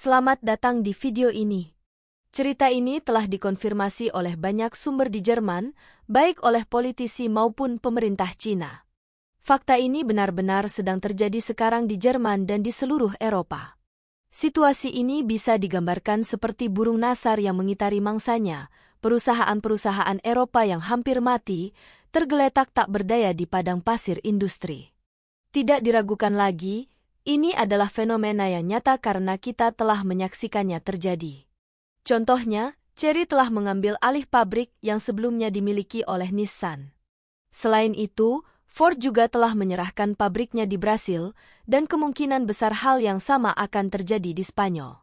Selamat datang di video ini. Cerita ini telah dikonfirmasi oleh banyak sumber di Jerman, baik oleh politisi maupun pemerintah Cina. Fakta ini benar-benar sedang terjadi sekarang di Jerman dan di seluruh Eropa. Situasi ini bisa digambarkan seperti burung nasar yang mengitari mangsanya, perusahaan-perusahaan Eropa yang hampir mati, tergeletak tak berdaya di padang pasir industri. Tidak diragukan lagi, ini adalah fenomena yang nyata karena kita telah menyaksikannya terjadi. Contohnya, Chery telah mengambil alih pabrik yang sebelumnya dimiliki oleh Nissan. Selain itu, Ford juga telah menyerahkan pabriknya di Brasil, dan kemungkinan besar hal yang sama akan terjadi di Spanyol.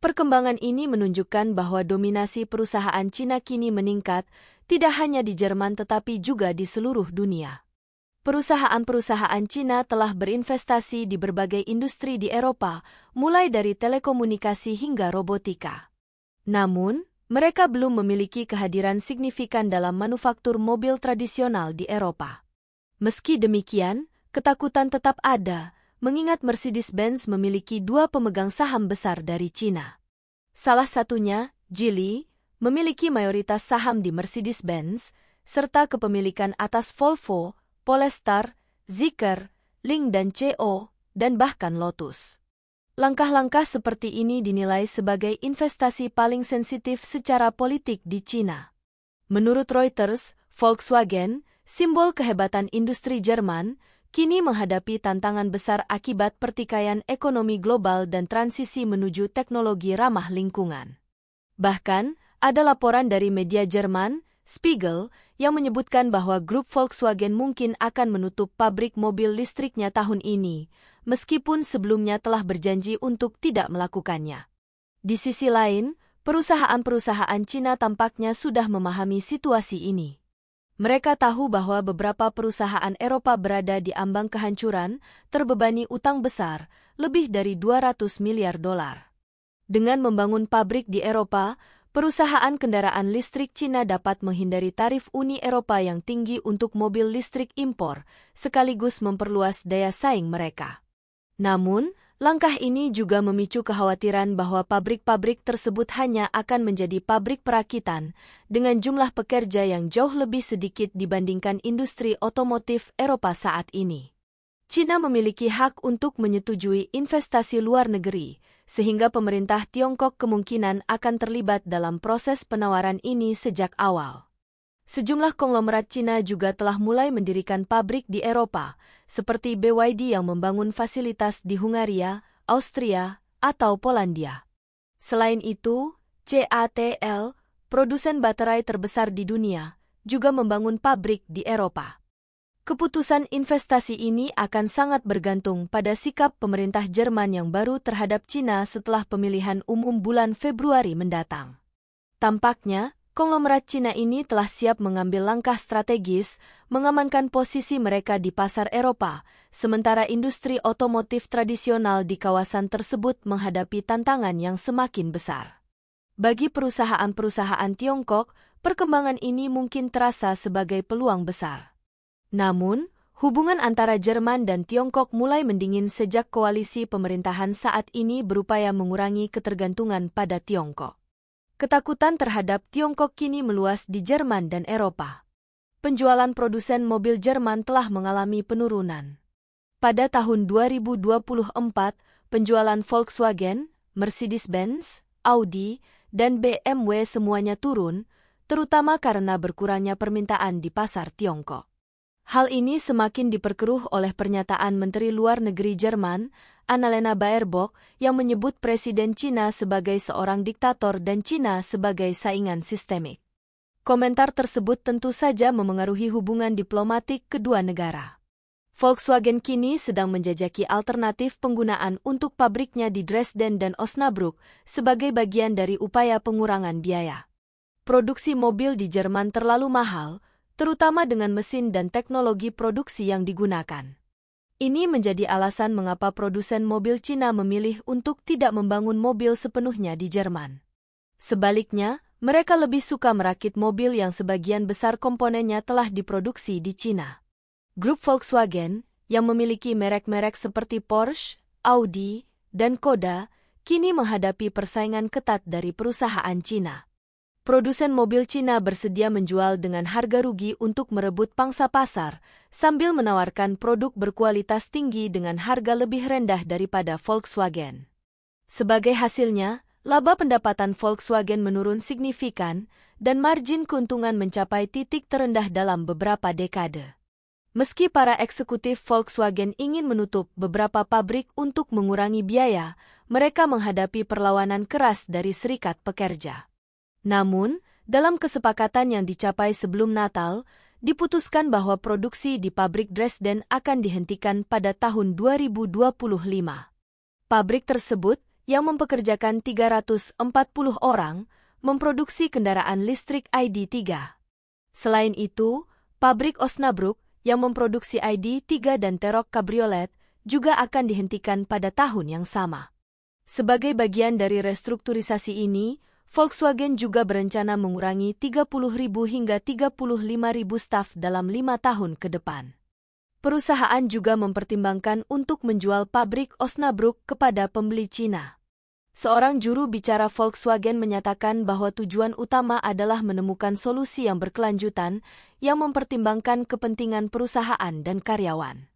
Perkembangan ini menunjukkan bahwa dominasi perusahaan Cina kini meningkat, tidak hanya di Jerman tetapi juga di seluruh dunia. Perusahaan-perusahaan Cina telah berinvestasi di berbagai industri di Eropa, mulai dari telekomunikasi hingga robotika. Namun, mereka belum memiliki kehadiran signifikan dalam manufaktur mobil tradisional di Eropa. Meski demikian, ketakutan tetap ada, mengingat Mercedes-Benz memiliki dua pemegang saham besar dari Cina. Salah satunya, Geely, memiliki mayoritas saham di Mercedes-Benz, serta kepemilikan atas Volvo, Polestar, Zeekr, Lynk dan CO, dan bahkan Lotus. Langkah-langkah seperti ini dinilai sebagai investasi paling sensitif secara politik di Cina. Menurut Reuters, Volkswagen, simbol kehebatan industri Jerman, kini menghadapi tantangan besar akibat pertikaian ekonomi global dan transisi menuju teknologi ramah lingkungan. Bahkan, ada laporan dari media Jerman, Spiegel, yang menyebutkan bahwa grup Volkswagen mungkin akan menutup pabrik mobil listriknya tahun ini, meskipun sebelumnya telah berjanji untuk tidak melakukannya. Di sisi lain, perusahaan-perusahaan Cina tampaknya sudah memahami situasi ini. Mereka tahu bahwa beberapa perusahaan Eropa berada di ambang kehancuran, terbebani utang besar, lebih dari 200 miliar dolar. Dengan membangun pabrik di Eropa, perusahaan kendaraan listrik Cina dapat menghindari tarif Uni Eropa yang tinggi untuk mobil listrik impor, sekaligus memperluas daya saing mereka. Namun, langkah ini juga memicu kekhawatiran bahwa pabrik-pabrik tersebut hanya akan menjadi pabrik perakitan, dengan jumlah pekerja yang jauh lebih sedikit dibandingkan industri otomotif Eropa saat ini. Cina memiliki hak untuk menyetujui investasi luar negeri, sehingga pemerintah Tiongkok kemungkinan akan terlibat dalam proses penawaran ini sejak awal. Sejumlah konglomerat Cina juga telah mulai mendirikan pabrik di Eropa, seperti BYD yang membangun fasilitas di Hungaria, Austria, atau Polandia. Selain itu, CATL, produsen baterai terbesar di dunia, juga membangun pabrik di Eropa. Keputusan investasi ini akan sangat bergantung pada sikap pemerintah Jerman yang baru terhadap Cina setelah pemilihan umum bulan Februari mendatang. Tampaknya, konglomerat Cina ini telah siap mengambil langkah strategis, mengamankan posisi mereka di pasar Eropa, sementara industri otomotif tradisional di kawasan tersebut menghadapi tantangan yang semakin besar. Bagi perusahaan-perusahaan Tiongkok, perkembangan ini mungkin terasa sebagai peluang besar. Namun, hubungan antara Jerman dan Tiongkok mulai mendingin sejak koalisi pemerintahan saat ini berupaya mengurangi ketergantungan pada Tiongkok. Ketakutan terhadap Tiongkok kini meluas di Jerman dan Eropa. Penjualan produsen mobil Jerman telah mengalami penurunan. Pada tahun 2024, penjualan Volkswagen, Mercedes-Benz, Audi, dan BMW semuanya turun, terutama karena berkurangnya permintaan di pasar Tiongkok. Hal ini semakin diperkeruh oleh pernyataan Menteri Luar Negeri Jerman, Annalena Baerbock, yang menyebut Presiden Cina sebagai seorang diktator dan Cina sebagai saingan sistemik. Komentar tersebut tentu saja memengaruhi hubungan diplomatik kedua negara. Volkswagen kini sedang menjajaki alternatif penggunaan untuk pabriknya di Dresden dan Osnabrück sebagai bagian dari upaya pengurangan biaya. Produksi mobil di Jerman terlalu mahal, terutama dengan mesin dan teknologi produksi yang digunakan. Ini menjadi alasan mengapa produsen mobil Cina memilih untuk tidak membangun mobil sepenuhnya di Jerman. Sebaliknya, mereka lebih suka merakit mobil yang sebagian besar komponennya telah diproduksi di Cina. Grup Volkswagen, yang memiliki merek-merek seperti Porsche, Audi, dan Škoda, kini menghadapi persaingan ketat dari perusahaan Cina. Produsen mobil Cina bersedia menjual dengan harga rugi untuk merebut pangsa pasar, sambil menawarkan produk berkualitas tinggi dengan harga lebih rendah daripada Volkswagen. Sebagai hasilnya, laba pendapatan Volkswagen menurun signifikan dan margin keuntungan mencapai titik terendah dalam beberapa dekade. Meski para eksekutif Volkswagen ingin menutup beberapa pabrik untuk mengurangi biaya, mereka menghadapi perlawanan keras dari serikat pekerja. Namun, dalam kesepakatan yang dicapai sebelum Natal, diputuskan bahwa produksi di pabrik Dresden akan dihentikan pada tahun 2025. Pabrik tersebut, yang mempekerjakan 340 orang, memproduksi kendaraan listrik ID.3. Selain itu, pabrik Osnabrück, yang memproduksi ID.3 dan T-Roc Cabriolet, juga akan dihentikan pada tahun yang sama. Sebagai bagian dari restrukturisasi ini, Volkswagen juga berencana mengurangi 30.000 hingga 35.000 staf dalam 5 tahun ke depan. Perusahaan juga mempertimbangkan untuk menjual pabrik Osnabrück kepada pembeli Cina. Seorang juru bicara Volkswagen menyatakan bahwa tujuan utama adalah menemukan solusi yang berkelanjutan yang mempertimbangkan kepentingan perusahaan dan karyawan.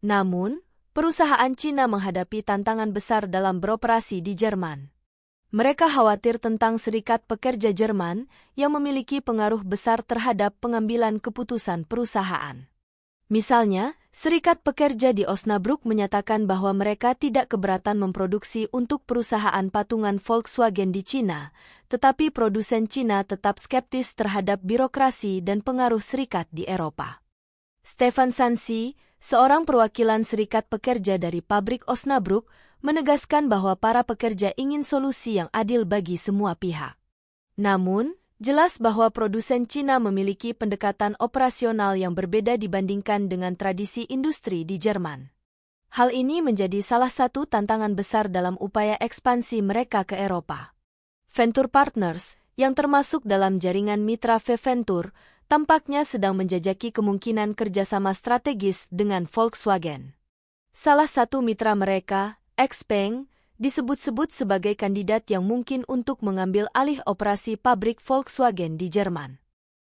Namun, perusahaan Cina menghadapi tantangan besar dalam beroperasi di Jerman. Mereka khawatir tentang serikat pekerja Jerman yang memiliki pengaruh besar terhadap pengambilan keputusan perusahaan. Misalnya, serikat pekerja di Osnabrück menyatakan bahwa mereka tidak keberatan memproduksi untuk perusahaan patungan Volkswagen di Cina, tetapi produsen Cina tetap skeptis terhadap birokrasi dan pengaruh serikat di Eropa. Stefan Sansi, seorang perwakilan serikat pekerja dari pabrik Osnabrück, menegaskan bahwa para pekerja ingin solusi yang adil bagi semua pihak. Namun, jelas bahwa produsen Cina memiliki pendekatan operasional yang berbeda dibandingkan dengan tradisi industri di Jerman. Hal ini menjadi salah satu tantangan besar dalam upaya ekspansi mereka ke Eropa. Venture Partners, yang termasuk dalam jaringan mitra Venture, tampaknya sedang menjajaki kemungkinan kerjasama strategis dengan Volkswagen. Salah satu mitra mereka, XPeng, disebut-sebut sebagai kandidat yang mungkin untuk mengambil alih operasi pabrik Volkswagen di Jerman.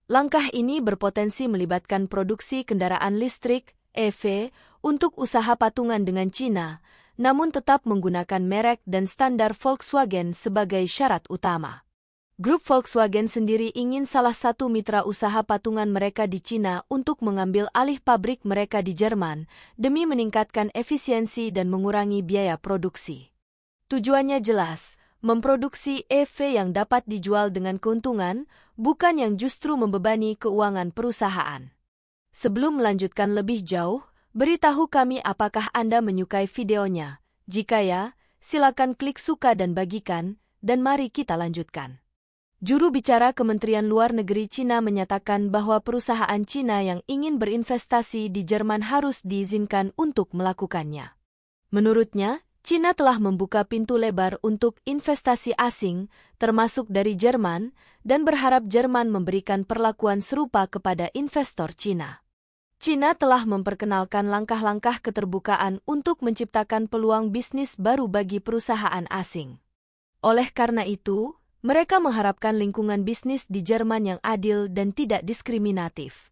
Langkah ini berpotensi melibatkan produksi kendaraan listrik, EV, untuk usaha patungan dengan Cina, namun tetap menggunakan merek dan standar Volkswagen sebagai syarat utama. Grup Volkswagen sendiri ingin salah satu mitra usaha patungan mereka di Cina untuk mengambil alih pabrik mereka di Jerman demi meningkatkan efisiensi dan mengurangi biaya produksi. Tujuannya jelas, memproduksi EV yang dapat dijual dengan keuntungan, bukan yang justru membebani keuangan perusahaan. Sebelum melanjutkan lebih jauh, beritahu kami apakah Anda menyukai videonya. Jika ya, silakan klik suka dan bagikan, dan mari kita lanjutkan. Juru bicara Kementerian Luar Negeri Cina menyatakan bahwa perusahaan Cina yang ingin berinvestasi di Jerman harus diizinkan untuk melakukannya. Menurutnya, Cina telah membuka pintu lebar untuk investasi asing, termasuk dari Jerman, dan berharap Jerman memberikan perlakuan serupa kepada investor Cina. Cina telah memperkenalkan langkah-langkah keterbukaan untuk menciptakan peluang bisnis baru bagi perusahaan asing. Oleh karena itu, mereka mengharapkan lingkungan bisnis di Jerman yang adil dan tidak diskriminatif.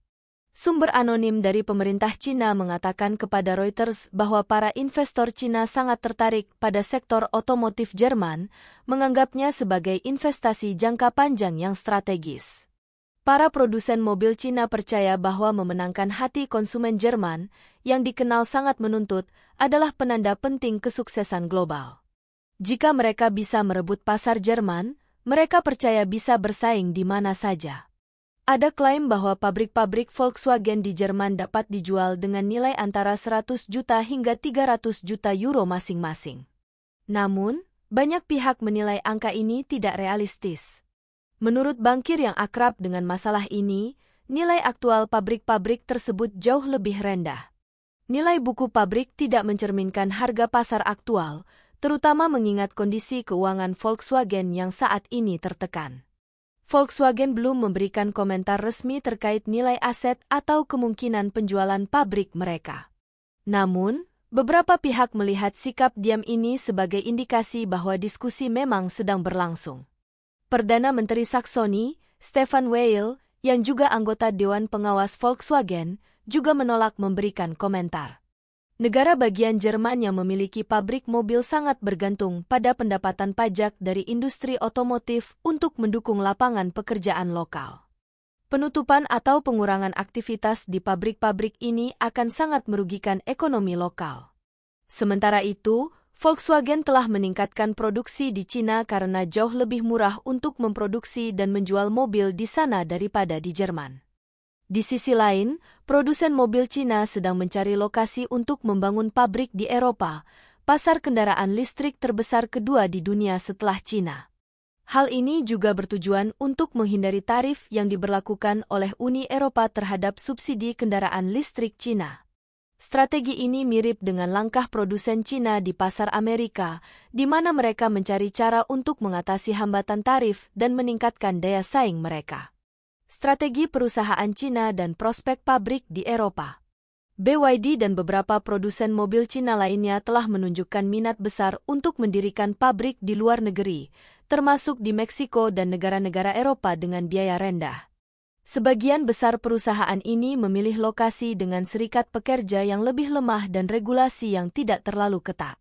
Sumber anonim dari pemerintah Cina mengatakan kepada Reuters bahwa para investor Cina sangat tertarik pada sektor otomotif Jerman, menganggapnya sebagai investasi jangka panjang yang strategis. Para produsen mobil Cina percaya bahwa memenangkan hati konsumen Jerman, yang dikenal sangat menuntut, adalah penanda penting kesuksesan global. Jika mereka bisa merebut pasar Jerman, mereka percaya bisa bersaing di mana saja. Ada klaim bahwa pabrik-pabrik Volkswagen di Jerman dapat dijual dengan nilai antara 100 juta hingga 300 juta euro masing-masing. Namun, banyak pihak menilai angka ini tidak realistis. Menurut bankir yang akrab dengan masalah ini, nilai aktual pabrik-pabrik tersebut jauh lebih rendah. Nilai buku pabrik tidak mencerminkan harga pasar aktual, terutama mengingat kondisi keuangan Volkswagen yang saat ini tertekan. Volkswagen belum memberikan komentar resmi terkait nilai aset atau kemungkinan penjualan pabrik mereka. Namun, Beberapa pihak melihat sikap diam ini sebagai indikasi bahwa diskusi memang sedang berlangsung. Perdana Menteri Saksoni, Stefan Weil, yang juga anggota Dewan Pengawas Volkswagen, juga menolak memberikan komentar. Negara bagian Jerman yang memiliki pabrik mobil sangat bergantung pada pendapatan pajak dari industri otomotif untuk mendukung lapangan pekerjaan lokal. Penutupan atau pengurangan aktivitas di pabrik-pabrik ini akan sangat merugikan ekonomi lokal. Sementara itu, Volkswagen telah meningkatkan produksi di Cina karena jauh lebih murah untuk memproduksi dan menjual mobil di sana daripada di Jerman. Di sisi lain, produsen mobil Cina sedang mencari lokasi untuk membangun pabrik di Eropa, pasar kendaraan listrik terbesar kedua di dunia setelah Cina. Hal ini juga bertujuan untuk menghindari tarif yang diberlakukan oleh Uni Eropa terhadap subsidi kendaraan listrik Cina. Strategi ini mirip dengan langkah produsen Cina di pasar Amerika, di mana mereka mencari cara untuk mengatasi hambatan tarif dan meningkatkan daya saing mereka. Strategi perusahaan Cina dan prospek pabrik di Eropa. BYD dan beberapa produsen mobil Cina lainnya telah menunjukkan minat besar untuk mendirikan pabrik di luar negeri, termasuk di Meksiko dan negara-negara Eropa dengan biaya rendah. Sebagian besar perusahaan ini memilih lokasi dengan serikat pekerja yang lebih lemah dan regulasi yang tidak terlalu ketat.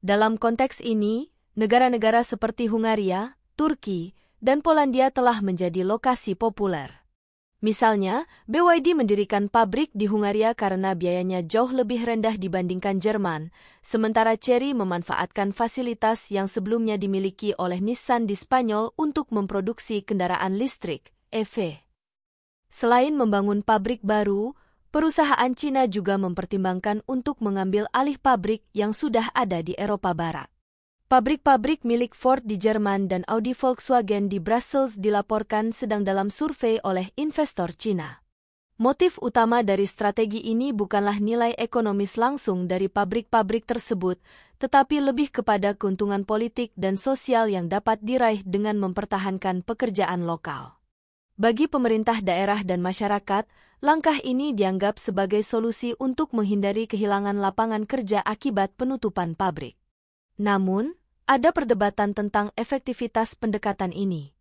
Dalam konteks ini, negara-negara seperti Hungaria, Turki, dan Polandia telah menjadi lokasi populer. Misalnya, BYD mendirikan pabrik di Hungaria karena biayanya jauh lebih rendah dibandingkan Jerman, sementara Chery memanfaatkan fasilitas yang sebelumnya dimiliki oleh Nissan di Spanyol untuk memproduksi kendaraan listrik, EV. Selain membangun pabrik baru, perusahaan Cina juga mempertimbangkan untuk mengambil alih pabrik yang sudah ada di Eropa Barat. Pabrik-pabrik milik Ford di Jerman dan Audi Volkswagen di Brussels dilaporkan sedang dalam survei oleh investor Cina. Motif utama dari strategi ini bukanlah nilai ekonomis langsung dari pabrik-pabrik tersebut, tetapi lebih kepada keuntungan politik dan sosial yang dapat diraih dengan mempertahankan pekerjaan lokal. Bagi pemerintah daerah dan masyarakat, langkah ini dianggap sebagai solusi untuk menghindari kehilangan lapangan kerja akibat penutupan pabrik. Namun, ada perdebatan tentang efektivitas pendekatan ini.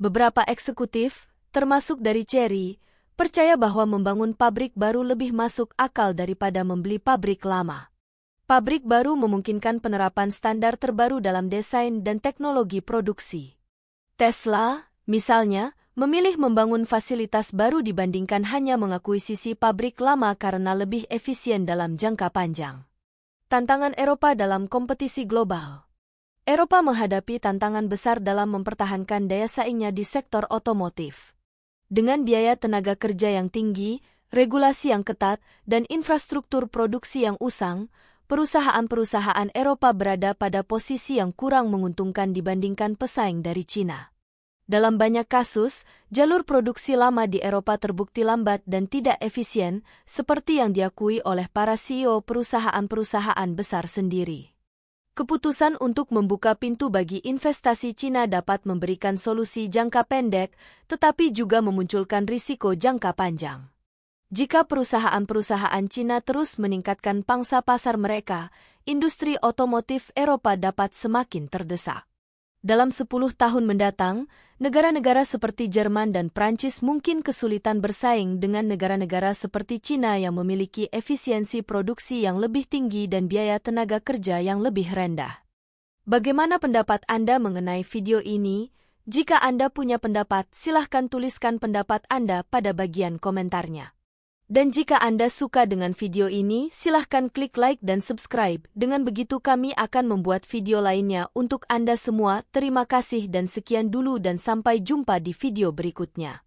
Beberapa eksekutif, termasuk dari Chery, percaya bahwa membangun pabrik baru lebih masuk akal daripada membeli pabrik lama. Pabrik baru memungkinkan penerapan standar terbaru dalam desain dan teknologi produksi. Tesla, misalnya, memilih membangun fasilitas baru dibandingkan hanya mengakuisisi pabrik lama karena lebih efisien dalam jangka panjang. Tantangan Eropa dalam kompetisi global. Eropa menghadapi tantangan besar dalam mempertahankan daya saingnya di sektor otomotif. Dengan biaya tenaga kerja yang tinggi, regulasi yang ketat, dan infrastruktur produksi yang usang, perusahaan-perusahaan Eropa berada pada posisi yang kurang menguntungkan dibandingkan pesaing dari Cina. Dalam banyak kasus, jalur produksi lama di Eropa terbukti lambat dan tidak efisien, seperti yang diakui oleh para CEO perusahaan-perusahaan besar sendiri. Keputusan untuk membuka pintu bagi investasi Cina dapat memberikan solusi jangka pendek, tetapi juga memunculkan risiko jangka panjang. Jika perusahaan-perusahaan Cina terus meningkatkan pangsa pasar mereka, industri otomotif Eropa dapat semakin terdesak. Dalam 10 tahun mendatang, negara-negara seperti Jerman dan Prancis mungkin kesulitan bersaing dengan negara-negara seperti Cina yang memiliki efisiensi produksi yang lebih tinggi dan biaya tenaga kerja yang lebih rendah. Bagaimana pendapat Anda mengenai video ini? Jika Anda punya pendapat, silahkan tuliskan pendapat Anda pada bagian komentarnya. Dan jika Anda suka dengan video ini, silahkan klik like dan subscribe. Dengan begitu kami akan membuat video lainnya untuk Anda semua. Terima kasih dan sekian dulu dan sampai jumpa di video berikutnya.